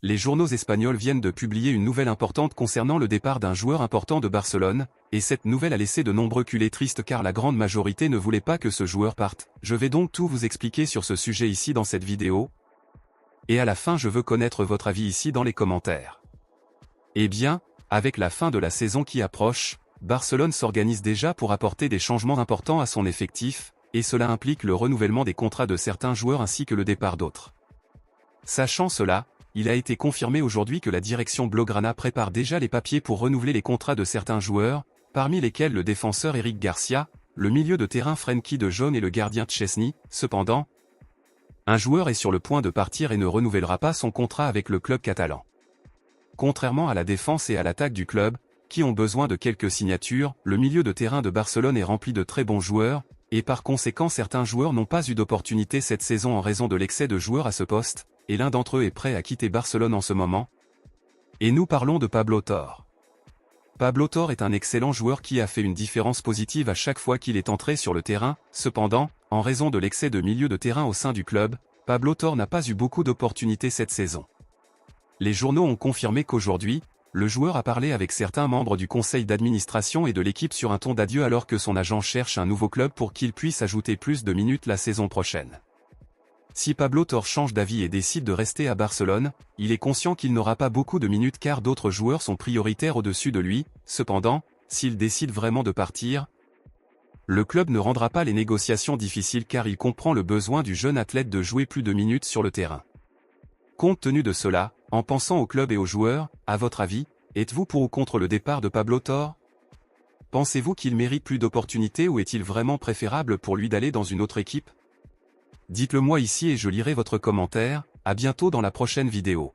Les journaux espagnols viennent de publier une nouvelle importante concernant le départ d'un joueur important de Barcelone, et cette nouvelle a laissé de nombreux culés tristes car la grande majorité ne voulait pas que ce joueur parte. Je vais donc tout vous expliquer sur ce sujet ici dans cette vidéo. Et à la fin je veux connaître votre avis ici dans les commentaires. Eh bien, avec la fin de la saison qui approche, Barcelone s'organise déjà pour apporter des changements importants à son effectif, et cela implique le renouvellement des contrats de certains joueurs ainsi que le départ d'autres. Sachant cela, il a été confirmé aujourd'hui que la direction Blaugrana prépare déjà les papiers pour renouveler les contrats de certains joueurs, parmi lesquels le défenseur Eric Garcia, le milieu de terrain Frenkie de Jong et le gardien Szczesny. Cependant, un joueur est sur le point de partir et ne renouvellera pas son contrat avec le club catalan. Contrairement à la défense et à l'attaque du club, qui ont besoin de quelques signatures, le milieu de terrain de Barcelone est rempli de très bons joueurs, et par conséquent certains joueurs n'ont pas eu d'opportunité cette saison en raison de l'excès de joueurs à ce poste, et l'un d'entre eux est prêt à quitter Barcelone en ce moment. Et nous parlons de Pablo Torre. Pablo Torre est un excellent joueur qui a fait une différence positive à chaque fois qu'il est entré sur le terrain. Cependant, en raison de l'excès de milieu de terrain au sein du club, Pablo Torre n'a pas eu beaucoup d'opportunités cette saison. Les journaux ont confirmé qu'aujourd'hui, le joueur a parlé avec certains membres du conseil d'administration et de l'équipe sur un ton d'adieu alors que son agent cherche un nouveau club pour qu'il puisse ajouter plus de minutes la saison prochaine. Si Pablo Torre change d'avis et décide de rester à Barcelone, il est conscient qu'il n'aura pas beaucoup de minutes car d'autres joueurs sont prioritaires au-dessus de lui. Cependant, s'il décide vraiment de partir, le club ne rendra pas les négociations difficiles car il comprend le besoin du jeune athlète de jouer plus de minutes sur le terrain. Compte tenu de cela, en pensant au club et aux joueurs, à votre avis, êtes-vous pour ou contre le départ de Pablo Torre? Pensez-vous qu'il mérite plus d'opportunités ou est-il vraiment préférable pour lui d'aller dans une autre équipe? Dites-le moi ici et je lirai votre commentaire. À bientôt dans la prochaine vidéo.